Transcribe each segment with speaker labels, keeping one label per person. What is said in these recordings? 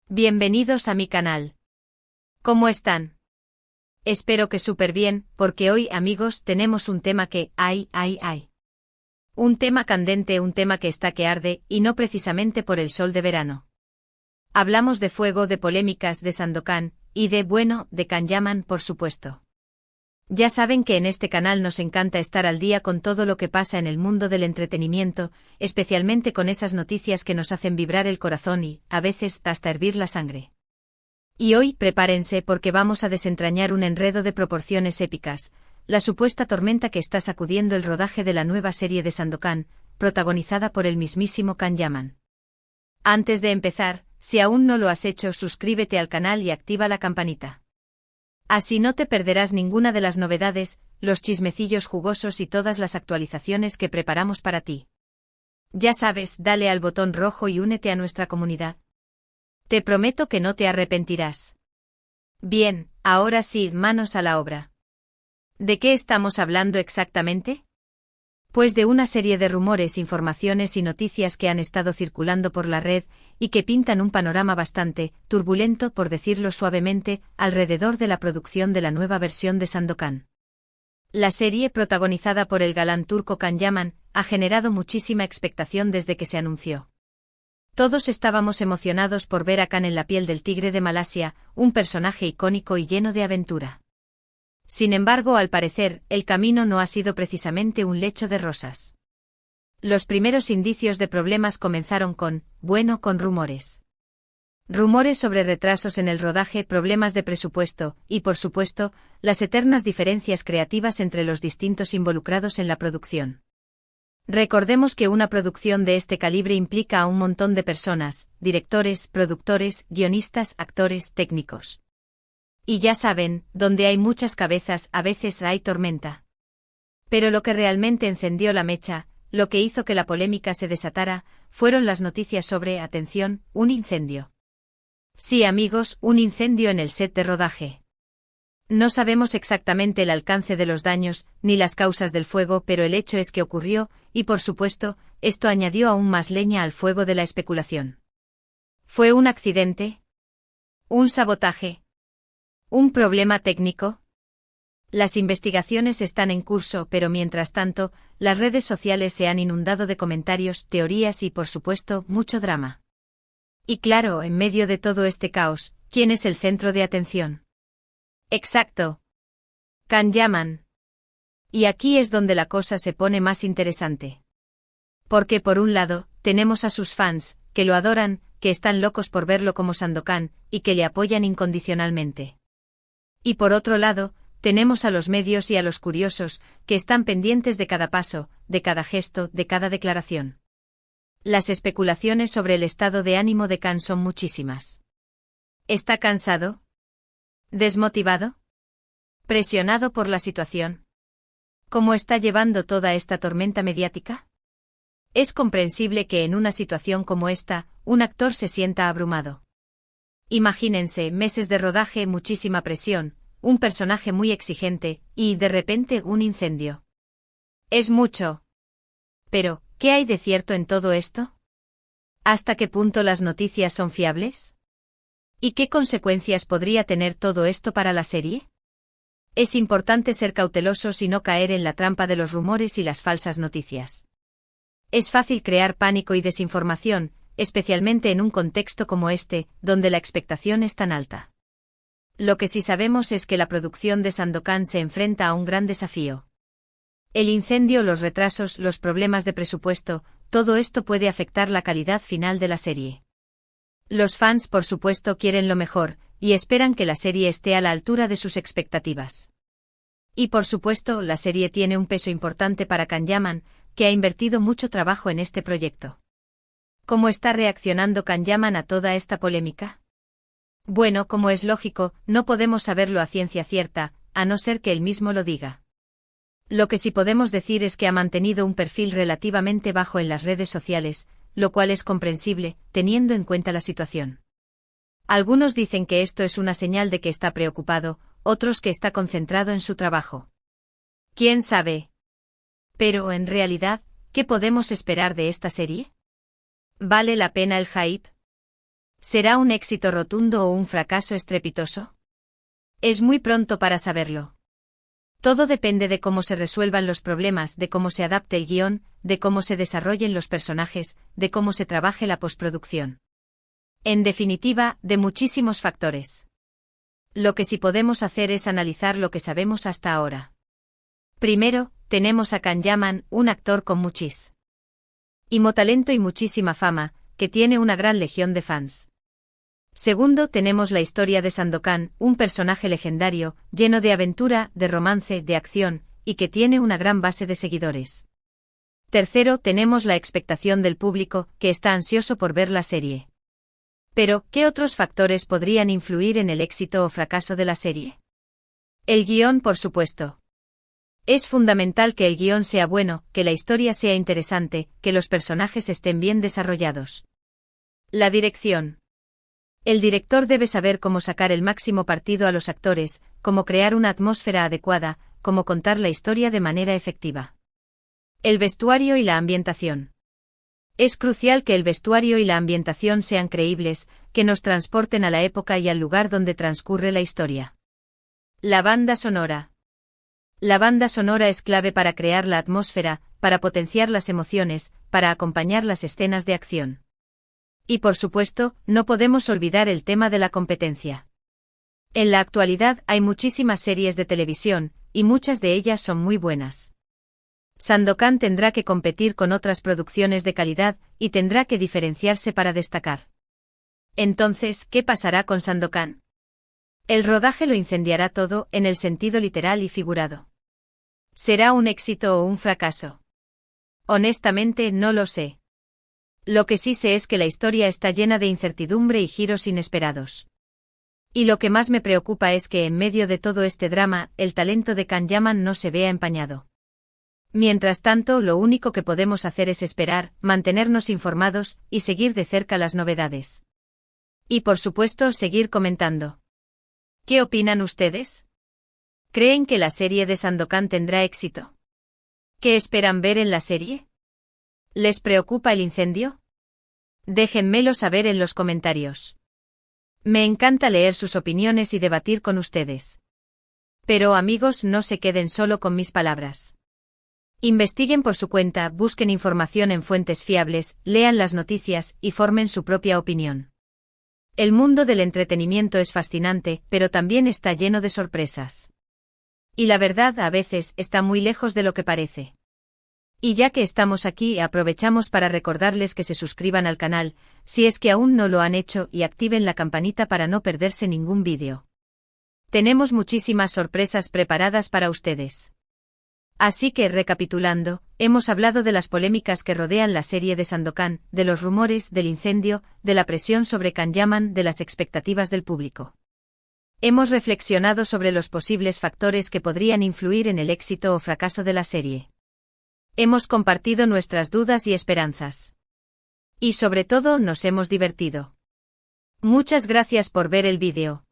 Speaker 1: Bienvenidos a mi canal. ¿Cómo están? Espero que súper bien, porque hoy, amigos, tenemos un tema que, un tema candente, un tema que está que arde, y no precisamente por el sol de verano. Hablamos de fuego, de polémicas, de Sandokan, y de Kanyaman, por supuesto. Ya saben que en este canal nos encanta estar al día con todo lo que pasa en el mundo del entretenimiento, especialmente con esas noticias que nos hacen vibrar el corazón y, a veces, hasta hervir la sangre. Y hoy, prepárense porque vamos a desentrañar un enredo de proporciones épicas, la supuesta tormenta que está sacudiendo el rodaje de la nueva serie de Sandokan, protagonizada por el mismísimo Kanyaman. Antes de empezar, si aún no lo has hecho, suscríbete al canal y activa la campanita. Así no te perderás ninguna de las novedades, los chismecillos jugosos y todas las actualizaciones que preparamos para ti. Ya sabes, dale al botón rojo y únete a nuestra comunidad. Te prometo que no te arrepentirás. Bien, ahora sí, manos a la obra. ¿De qué estamos hablando exactamente? Pues de una serie de rumores, informaciones y noticias que han estado circulando por la red y que pintan un panorama bastante turbulento, por decirlo suavemente, alrededor de la producción de la nueva versión de Sandokan. La serie, protagonizada por el galán turco Kanyaman, ha generado muchísima expectación desde que se anunció. Todos estábamos emocionados por ver a Khan en la piel del tigre de Malasia, un personaje icónico y lleno de aventura. Sin embargo, al parecer, el camino no ha sido precisamente un lecho de rosas. Los primeros indicios de problemas comenzaron con rumores. Rumores sobre retrasos en el rodaje, problemas de presupuesto, y por supuesto, las eternas diferencias creativas entre los distintos involucrados en la producción. Recordemos que una producción de este calibre implica a un montón de personas, directores, productores, guionistas, actores, técnicos. Y ya saben, donde hay muchas cabezas, a veces hay tormenta. Pero lo que realmente encendió la mecha, lo que hizo que la polémica se desatara, fueron las noticias sobre, atención, un incendio. Sí, amigos, un incendio en el set de rodaje. No sabemos exactamente el alcance de los daños, ni las causas del fuego, pero el hecho es que ocurrió, y por supuesto, esto añadió aún más leña al fuego de la especulación. ¿Fue un accidente? ¿Un sabotaje? ¿Un problema técnico? Las investigaciones están en curso, pero mientras tanto, las redes sociales se han inundado de comentarios, teorías y, por supuesto, mucho drama. Y claro, en medio de todo este caos, ¿quién es el centro de atención? Exacto. Kanyaman. Y aquí es donde la cosa se pone más interesante. Porque por un lado, tenemos a sus fans, que lo adoran, que están locos por verlo como Sandokan, y que le apoyan incondicionalmente. Y por otro lado, tenemos a los medios y a los curiosos, que están pendientes de cada paso, de cada gesto, de cada declaración. Las especulaciones sobre el estado de ánimo de Khan son muchísimas. ¿Está cansado? ¿Desmotivado? ¿Presionado por la situación? ¿Cómo está llevando toda esta tormenta mediática? Es comprensible que en una situación como esta, un actor se sienta abrumado. Imagínense, meses de rodaje, muchísima presión, un personaje muy exigente, y, de repente, un incendio. Es mucho. Pero, ¿qué hay de cierto en todo esto? ¿Hasta qué punto las noticias son fiables? ¿Y qué consecuencias podría tener todo esto para la serie? Es importante ser cautelosos y no caer en la trampa de los rumores y las falsas noticias. Es fácil crear pánico y desinformación, especialmente en un contexto como este, donde la expectación es tan alta. Lo que sí sabemos es que la producción de Sandokan se enfrenta a un gran desafío. El incendio, los retrasos, los problemas de presupuesto, todo esto puede afectar la calidad final de la serie. Los fans, por supuesto, quieren lo mejor, y esperan que la serie esté a la altura de sus expectativas. Y por supuesto, la serie tiene un peso importante para Kanyaman, que ha invertido mucho trabajo en este proyecto. ¿Cómo está reaccionando Kanyaman a toda esta polémica? Bueno, como es lógico, no podemos saberlo a ciencia cierta, a no ser que él mismo lo diga. Lo que sí podemos decir es que ha mantenido un perfil relativamente bajo en las redes sociales, lo cual es comprensible, teniendo en cuenta la situación. Algunos dicen que esto es una señal de que está preocupado, otros que está concentrado en su trabajo. ¿Quién sabe? Pero, en realidad, ¿qué podemos esperar de esta serie? ¿Vale la pena el hype? ¿Será un éxito rotundo o un fracaso estrepitoso? Es muy pronto para saberlo. Todo depende de cómo se resuelvan los problemas, de cómo se adapte el guión, de cómo se desarrollen los personajes, de cómo se trabaje la postproducción. En definitiva, de muchísimos factores. Lo que sí podemos hacer es analizar lo que sabemos hasta ahora. Primero, tenemos a Kanyaman, un actor con muchísimo talento y muchísima fama, que tiene una gran legión de fans. Segundo, tenemos la historia de Sandokan, un personaje legendario, lleno de aventura, de romance, de acción, y que tiene una gran base de seguidores. Tercero, tenemos la expectación del público, que está ansioso por ver la serie. Pero, ¿qué otros factores podrían influir en el éxito o fracaso de la serie? El guión, por supuesto. Es fundamental que el guión sea bueno, que la historia sea interesante, que los personajes estén bien desarrollados. La dirección. El director debe saber cómo sacar el máximo partido a los actores, cómo crear una atmósfera adecuada, cómo contar la historia de manera efectiva. El vestuario y la ambientación. Es crucial que el vestuario y la ambientación sean creíbles, que nos transporten a la época y al lugar donde transcurre la historia. La banda sonora. La banda sonora es clave para crear la atmósfera, para potenciar las emociones, para acompañar las escenas de acción. Y por supuesto, no podemos olvidar el tema de la competencia. En la actualidad hay muchísimas series de televisión, y muchas de ellas son muy buenas. Sandokan tendrá que competir con otras producciones de calidad, y tendrá que diferenciarse para destacar. Entonces, ¿qué pasará con Sandokan? El rodaje lo incendiará todo, en el sentido literal y figurado. ¿Será un éxito o un fracaso? Honestamente, no lo sé. Lo que sí sé es que la historia está llena de incertidumbre y giros inesperados. Y lo que más me preocupa es que en medio de todo este drama, el talento de Kanyaman no se vea empañado. Mientras tanto, lo único que podemos hacer es esperar, mantenernos informados, y seguir de cerca las novedades. Y por supuesto, seguir comentando. ¿Qué opinan ustedes? ¿Creen que la serie de Sandokan tendrá éxito? ¿Qué esperan ver en la serie? ¿Les preocupa el incendio? Déjenmelo saber en los comentarios. Me encanta leer sus opiniones y debatir con ustedes. Pero amigos, no se queden solo con mis palabras. Investiguen por su cuenta, busquen información en fuentes fiables, lean las noticias y formen su propia opinión. El mundo del entretenimiento es fascinante, pero también está lleno de sorpresas. Y la verdad a veces está muy lejos de lo que parece. Y ya que estamos aquí, aprovechamos para recordarles que se suscriban al canal, si es que aún no lo han hecho, y activen la campanita para no perderse ningún vídeo. Tenemos muchísimas sorpresas preparadas para ustedes. Así que, recapitulando, hemos hablado de las polémicas que rodean la serie de Sandokan, de los rumores, del incendio, de la presión sobre Kanyaman, de las expectativas del público. Hemos reflexionado sobre los posibles factores que podrían influir en el éxito o fracaso de la serie. Hemos compartido nuestras dudas y esperanzas. Y sobre todo, nos hemos divertido. Muchas gracias por ver el vídeo.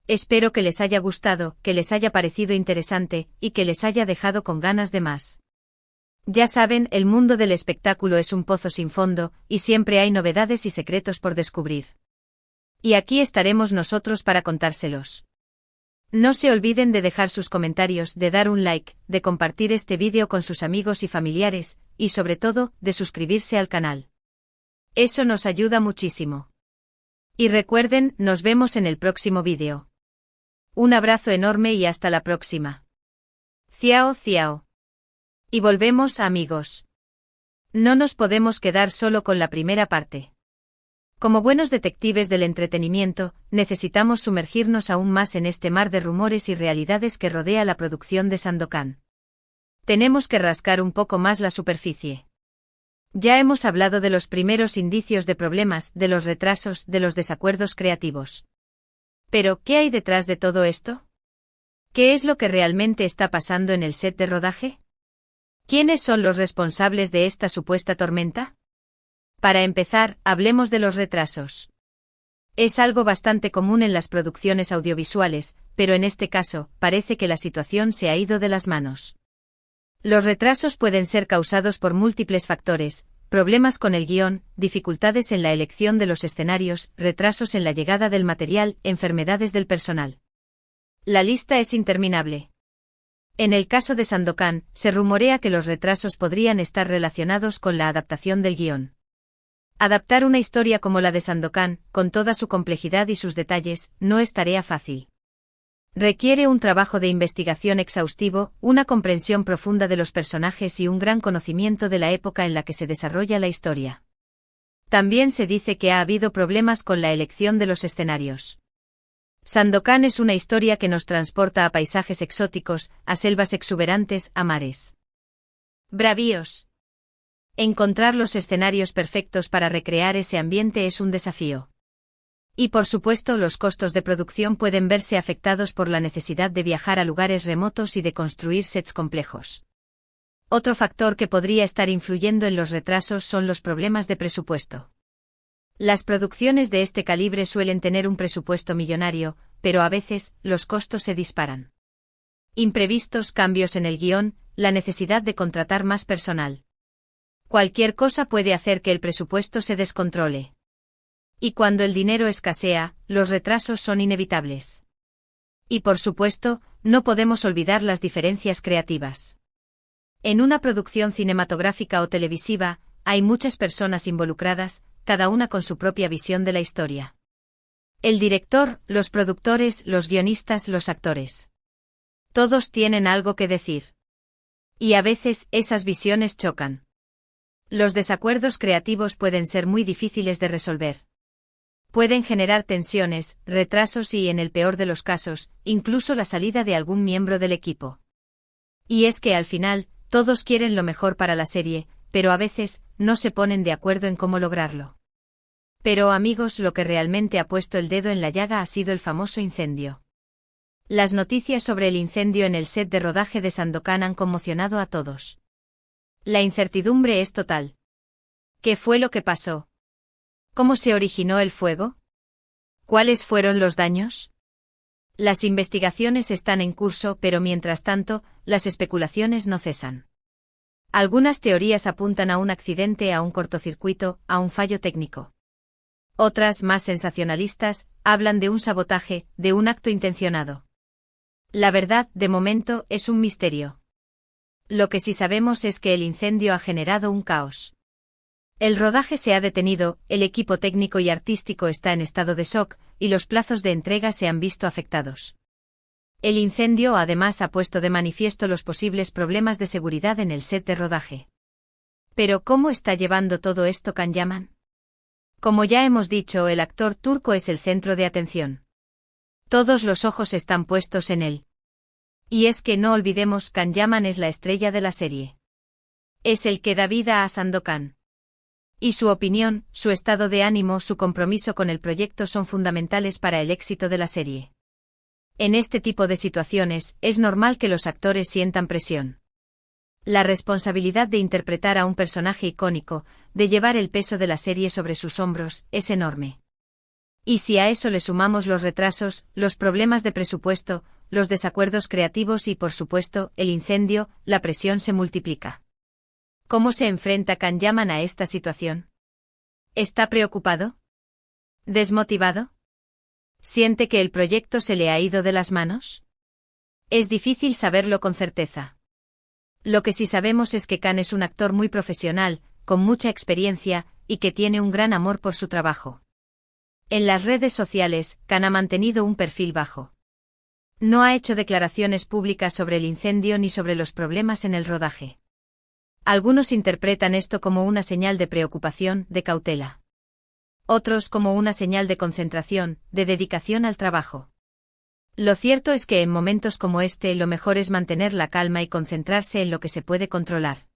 Speaker 1: Espero que les haya gustado, que les haya parecido interesante, y que les haya dejado con ganas de más. Ya saben, el mundo del espectáculo es un pozo sin fondo, y siempre hay novedades y secretos por descubrir. Y aquí estaremos nosotros para contárselos. No se olviden de dejar sus comentarios, de dar un like, de compartir este vídeo con sus amigos y familiares, y sobre todo, de suscribirse al canal. Eso nos ayuda muchísimo. Y recuerden, nos vemos en el próximo vídeo. Un abrazo enorme y hasta la próxima. Ciao, ciao. Y volvemos, amigos. No nos podemos quedar solo con la primera parte. Como buenos detectives del entretenimiento, necesitamos sumergirnos aún más en este mar de rumores y realidades que rodea la producción de Sandokan. Tenemos que rascar un poco más la superficie. Ya hemos hablado de los primeros indicios de problemas, de los retrasos, de los desacuerdos creativos. Pero, ¿qué hay detrás de todo esto? ¿Qué es lo que realmente está pasando en el set de rodaje? ¿Quiénes son los responsables de esta supuesta tormenta? Para empezar, hablemos de los retrasos. Es algo bastante común en las producciones audiovisuales, pero en este caso, parece que la situación se ha ido de las manos. Los retrasos pueden ser causados por múltiples factores, problemas con el guión, dificultades en la elección de los escenarios, retrasos en la llegada del material, enfermedades del personal. La lista es interminable. En el caso de Sandokan, se rumorea que los retrasos podrían estar relacionados con la adaptación del guión. Adaptar una historia como la de Sandokan, con toda su complejidad y sus detalles, no es tarea fácil. Requiere un trabajo de investigación exhaustivo, una comprensión profunda de los personajes y un gran conocimiento de la época en la que se desarrolla la historia. También se dice que ha habido problemas con la elección de los escenarios. Sandokan es una historia que nos transporta a paisajes exóticos, a selvas exuberantes, a mares bravíos. Encontrar los escenarios perfectos para recrear ese ambiente es un desafío. Y por supuesto, los costos de producción pueden verse afectados por la necesidad de viajar a lugares remotos y de construir sets complejos. Otro factor que podría estar influyendo en los retrasos son los problemas de presupuesto. Las producciones de este calibre suelen tener un presupuesto millonario, pero a veces, los costos se disparan. Imprevistos, cambios en el guión, la necesidad de contratar más personal. Cualquier cosa puede hacer que el presupuesto se descontrole. Y cuando el dinero escasea, los retrasos son inevitables. Y por supuesto, no podemos olvidar las diferencias creativas. En una producción cinematográfica o televisiva, hay muchas personas involucradas, cada una con su propia visión de la historia. El director, los productores, los guionistas, los actores. Todos tienen algo que decir. Y a veces, esas visiones chocan. Los desacuerdos creativos pueden ser muy difíciles de resolver. Pueden generar tensiones, retrasos y, en el peor de los casos, incluso la salida de algún miembro del equipo. Y es que al final, todos quieren lo mejor para la serie, pero a veces, no se ponen de acuerdo en cómo lograrlo. Pero amigos, lo que realmente ha puesto el dedo en la llaga ha sido el famoso incendio. Las noticias sobre el incendio en el set de rodaje de Sandokan han conmocionado a todos. La incertidumbre es total. ¿Qué fue lo que pasó? ¿Cómo se originó el fuego? ¿Cuáles fueron los daños? Las investigaciones están en curso, pero mientras tanto, las especulaciones no cesan. Algunas teorías apuntan a un accidente, a un cortocircuito, a un fallo técnico. Otras, más sensacionalistas, hablan de un sabotaje, de un acto intencionado. La verdad, de momento, es un misterio. Lo que sí sabemos es que el incendio ha generado un caos. El rodaje se ha detenido, el equipo técnico y artístico está en estado de shock, y los plazos de entrega se han visto afectados. El incendio además ha puesto de manifiesto los posibles problemas de seguridad en el set de rodaje. Pero ¿cómo está llevando todo esto Can Yaman? Como ya hemos dicho, el actor turco es el centro de atención. Todos los ojos están puestos en él. Y es que no olvidemos, Can Yaman es la estrella de la serie. Es el que da vida a Sandokan. Y su opinión, su estado de ánimo, su compromiso con el proyecto son fundamentales para el éxito de la serie. En este tipo de situaciones, es normal que los actores sientan presión. La responsabilidad de interpretar a un personaje icónico, de llevar el peso de la serie sobre sus hombros, es enorme. Y si a eso le sumamos los retrasos, los problemas de presupuesto, los desacuerdos creativos y, por supuesto, el incendio, la presión se multiplica. ¿Cómo se enfrenta Can Yaman a esta situación? ¿Está preocupado? ¿Desmotivado? ¿Siente que el proyecto se le ha ido de las manos? Es difícil saberlo con certeza. Lo que sí sabemos es que Can es un actor muy profesional, con mucha experiencia, y que tiene un gran amor por su trabajo. En las redes sociales, Can ha mantenido un perfil bajo. No ha hecho declaraciones públicas sobre el incendio ni sobre los problemas en el rodaje. Algunos interpretan esto como una señal de preocupación, de cautela. Otros como una señal de concentración, de dedicación al trabajo. Lo cierto es que en momentos como este lo mejor es mantener la calma y concentrarse en lo que se puede controlar.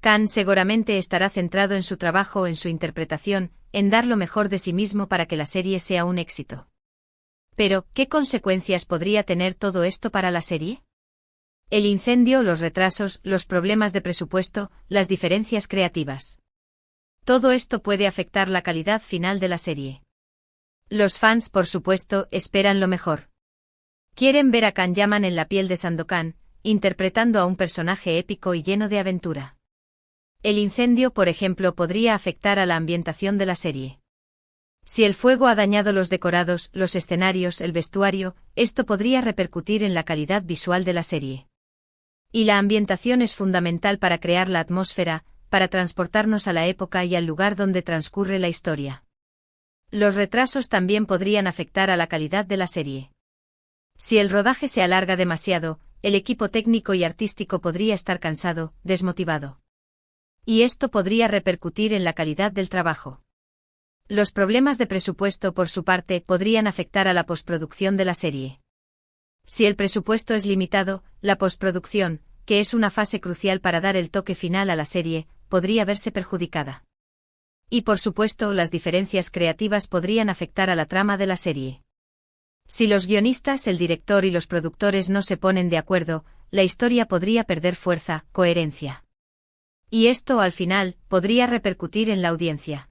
Speaker 1: Can seguramente estará centrado en su trabajo, en su interpretación, en dar lo mejor de sí mismo para que la serie sea un éxito. Pero, ¿qué consecuencias podría tener todo esto para la serie? El incendio, los retrasos, los problemas de presupuesto, las diferencias creativas. Todo esto puede afectar la calidad final de la serie. Los fans, por supuesto, esperan lo mejor. Quieren ver a Can Yaman en la piel de Sandokan, interpretando a un personaje épico y lleno de aventura. El incendio, por ejemplo, podría afectar a la ambientación de la serie. Si el fuego ha dañado los decorados, los escenarios, el vestuario, esto podría repercutir en la calidad visual de la serie. Y la ambientación es fundamental para crear la atmósfera, para transportarnos a la época y al lugar donde transcurre la historia. Los retrasos también podrían afectar a la calidad de la serie. Si el rodaje se alarga demasiado, el equipo técnico y artístico podría estar cansado, desmotivado. Y esto podría repercutir en la calidad del trabajo. Los problemas de presupuesto, por su parte, podrían afectar a la postproducción de la serie. Si el presupuesto es limitado, la postproducción, que es una fase crucial para dar el toque final a la serie, podría verse perjudicada. Y por supuesto, las diferencias creativas podrían afectar a la trama de la serie. Si los guionistas, el director y los productores no se ponen de acuerdo, la historia podría perder fuerza, coherencia. Y esto, al final, podría repercutir en la audiencia.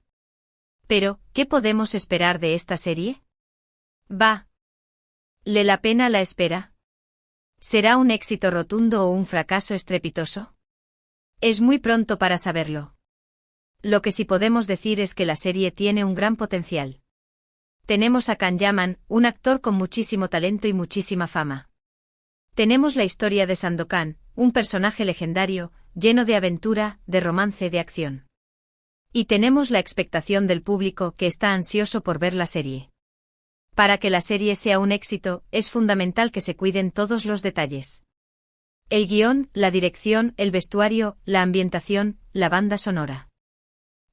Speaker 1: Pero, ¿qué podemos esperar de esta serie? ¿Le la pena la espera? ¿Será un éxito rotundo o un fracaso estrepitoso? Es muy pronto para saberlo. Lo que sí podemos decir es que la serie tiene un gran potencial. Tenemos a Kanyaman, un actor con muchísimo talento y muchísima fama. Tenemos la historia de Sandokan, un personaje legendario, lleno de aventura, de romance, de acción. Y tenemos la expectación del público que está ansioso por ver la serie. Para que la serie sea un éxito, es fundamental que se cuiden todos los detalles. El guión, la dirección, el vestuario, la ambientación, la banda sonora.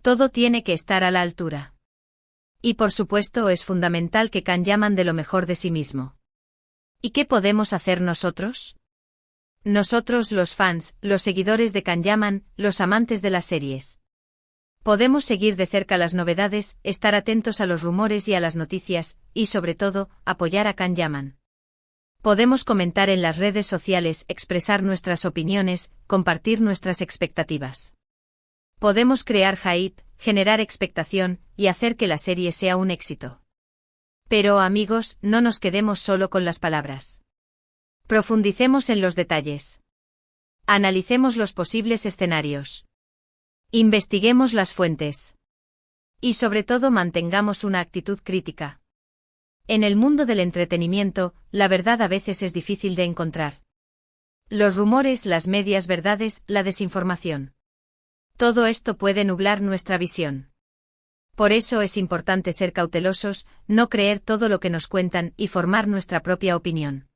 Speaker 1: Todo tiene que estar a la altura. Y por supuesto es fundamental que Kanyaman dé lo mejor de sí mismo. ¿Y qué podemos hacer nosotros? Nosotros, los fans, los seguidores de Kanyaman, los amantes de las series. Podemos seguir de cerca las novedades, estar atentos a los rumores y a las noticias, y sobre todo, apoyar a Kanyaman. Podemos comentar en las redes sociales, expresar nuestras opiniones, compartir nuestras expectativas. Podemos crear hype, generar expectación, y hacer que la serie sea un éxito. Pero, amigos, no nos quedemos solo con las palabras. Profundicemos en los detalles. Analicemos los posibles escenarios. Investiguemos las fuentes. Y sobre todo mantengamos una actitud crítica. En el mundo del entretenimiento, la verdad a veces es difícil de encontrar. Los rumores, las medias verdades, la desinformación. Todo esto puede nublar nuestra visión. Por eso es importante ser cautelosos, no creer todo lo que nos cuentan y formar nuestra propia opinión.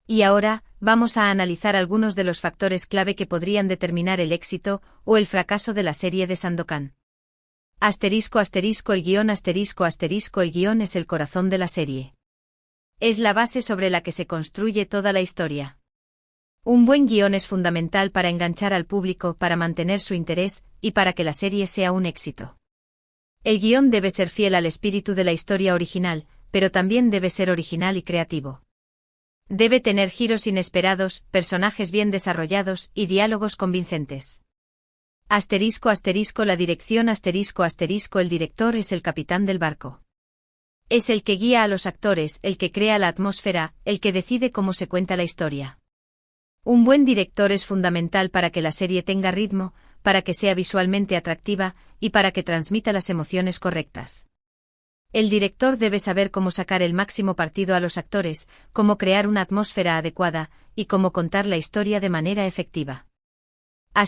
Speaker 1: Y ahora, vamos a analizar algunos de los factores clave que podrían determinar el éxito o el fracaso de la serie de Sandokan. El guión el guión es el corazón de la serie. Es la base sobre la que se construye toda la historia. Un buen guión es fundamental para enganchar al público, para mantener su interés, y para que la serie sea un éxito. El guión debe ser fiel al espíritu de la historia original, pero también debe ser original y creativo. Debe tener giros inesperados, personajes bien desarrollados y diálogos convincentes. La dirección el director es el capitán del barco. Es el que guía a los actores, el que crea la atmósfera, el que decide cómo se cuenta la historia. Un buen director es fundamental para que la serie tenga ritmo, para que sea visualmente atractiva y para que transmita las emociones correctas. El director debe saber cómo sacar el máximo partido a los actores, cómo crear una atmósfera adecuada y cómo contar la historia de manera efectiva. Los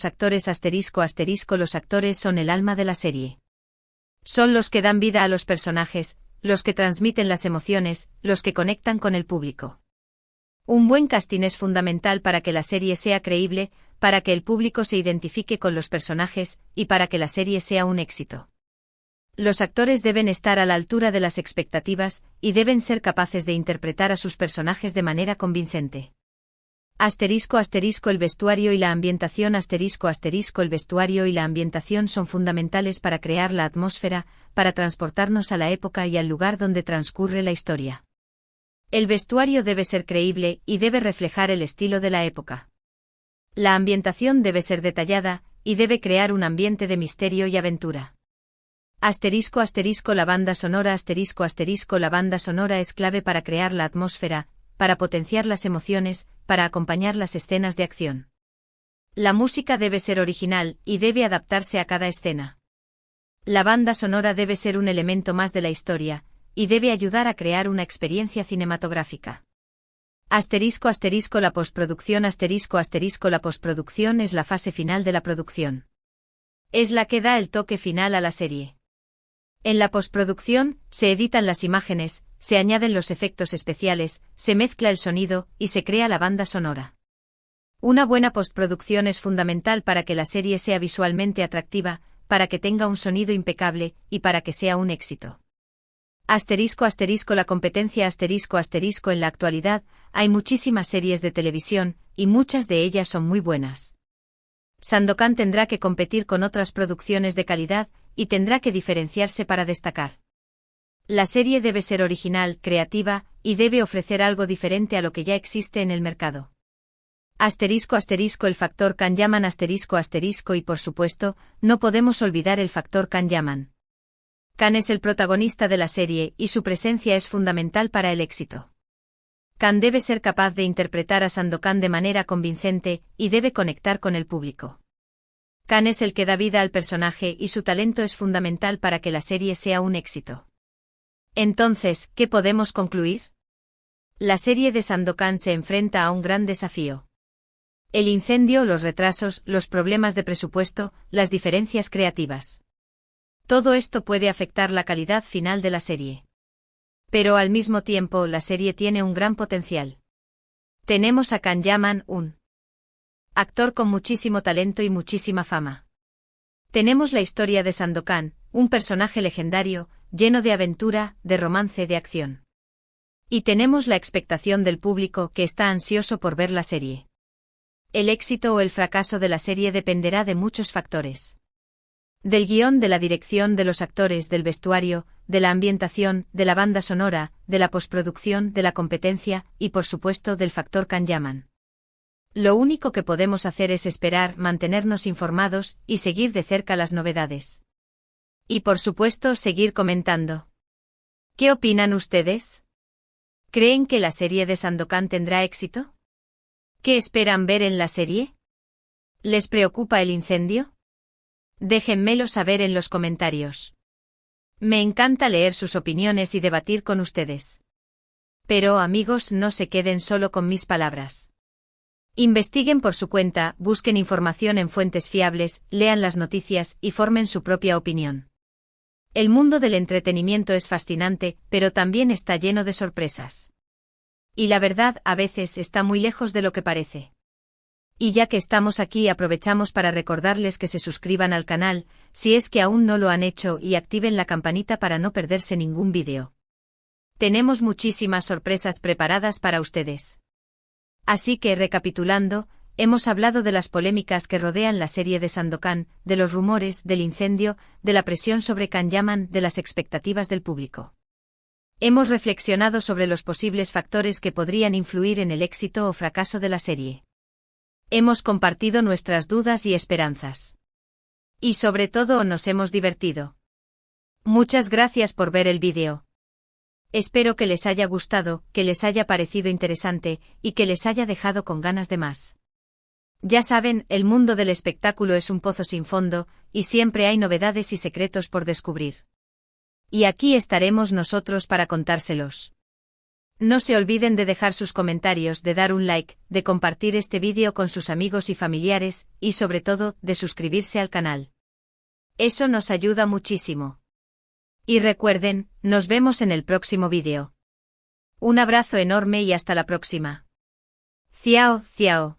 Speaker 1: actores son el alma de la serie. Son los que dan vida a los personajes, los que transmiten las emociones, los que conectan con el público. Un buen casting es fundamental para que la serie sea creíble, para que el público se identifique con los personajes y para que la serie sea un éxito. Los actores deben estar a la altura de las expectativas y deben ser capaces de interpretar a sus personajes de manera convincente. El vestuario y la ambientación el vestuario y la ambientación son fundamentales para crear la atmósfera, para transportarnos a la época y al lugar donde transcurre la historia. El vestuario debe ser creíble y debe reflejar el estilo de la época. La ambientación debe ser detallada y debe crear un ambiente de misterio y aventura. La banda sonora la banda sonora es clave para crear la atmósfera, para potenciar las emociones, para acompañar las escenas de acción. La música debe ser original y debe adaptarse a cada escena. La banda sonora debe ser un elemento más de la historia, y debe ayudar a crear una experiencia cinematográfica. La postproducción la postproducción es la fase final de la producción. Es la que da el toque final a la serie. En la postproducción, se editan las imágenes, se añaden los efectos especiales, se mezcla el sonido y se crea la banda sonora. Una buena postproducción es fundamental para que la serie sea visualmente atractiva, para que tenga un sonido impecable y para que sea un éxito. La competencia en la actualidad, hay muchísimas series de televisión, y muchas de ellas son muy buenas. Sandokan tendrá que competir con otras producciones de calidad, y tendrá que diferenciarse para destacar. La serie debe ser original, creativa, y debe ofrecer algo diferente a lo que ya existe en el mercado. El factor Kanyaman y por supuesto, no podemos olvidar el factor Kanyaman. Kan es el protagonista de la serie y su presencia es fundamental para el éxito. Kan debe ser capaz de interpretar a Sandokan de manera convincente y debe conectar con el público. Kan es el que da vida al personaje y su talento es fundamental para que la serie sea un éxito. Entonces, ¿qué podemos concluir? La serie de Sandokan se enfrenta a un gran desafío. El incendio, los retrasos, los problemas de presupuesto, las diferencias creativas. Todo esto puede afectar la calidad final de la serie. Pero al mismo tiempo la serie tiene un gran potencial. Tenemos a Kanyaman, un actor con muchísimo talento y muchísima fama. Tenemos la historia de Sandokan, un personaje legendario, lleno de aventura, de romance, de acción. Y tenemos la expectación del público que está ansioso por ver la serie. El éxito o el fracaso de la serie dependerá de muchos factores. Del guión, de la dirección, de los actores, del vestuario, de la ambientación, de la banda sonora, de la postproducción, de la competencia, y por supuesto del factor Kanyaman. Lo único que podemos hacer es esperar, mantenernos informados, y seguir de cerca las novedades. Y por supuesto seguir comentando. ¿Qué opinan ustedes? ¿Creen que la serie de Sandokan tendrá éxito? ¿Qué esperan ver en la serie? ¿Les preocupa el incendio? Déjenmelo saber en los comentarios. Me encanta leer sus opiniones y debatir con ustedes. Pero amigos, no se queden solo con mis palabras. Investiguen por su cuenta, busquen información en fuentes fiables, lean las noticias y formen su propia opinión. El mundo del entretenimiento es fascinante, pero también está lleno de sorpresas. Y la verdad a veces está muy lejos de lo que parece. Y ya que estamos aquí aprovechamos para recordarles que se suscriban al canal, si es que aún no lo han hecho y activen la campanita para no perderse ningún vídeo. Tenemos muchísimas sorpresas preparadas para ustedes. Así que recapitulando, hemos hablado de las polémicas que rodean la serie de Sandokan, de los rumores, del incendio, de la presión sobre Kanyaman, de las expectativas del público. Hemos reflexionado sobre los posibles factores que podrían influir en el éxito o fracaso de la serie. Hemos compartido nuestras dudas y esperanzas. Y sobre todo nos hemos divertido. Muchas gracias por ver el vídeo. Espero que les haya gustado, que les haya parecido interesante, y que les haya dejado con ganas de más. Ya saben, el mundo del espectáculo es un pozo sin fondo, y siempre hay novedades y secretos por descubrir. Y aquí estaremos nosotros para contárselos. No se olviden de dejar sus comentarios, de dar un like, de compartir este vídeo con sus amigos y familiares, y sobre todo, de suscribirse al canal. Eso nos ayuda muchísimo. Y recuerden, nos vemos en el próximo vídeo. Un abrazo enorme y hasta la próxima. Ciao, ciao.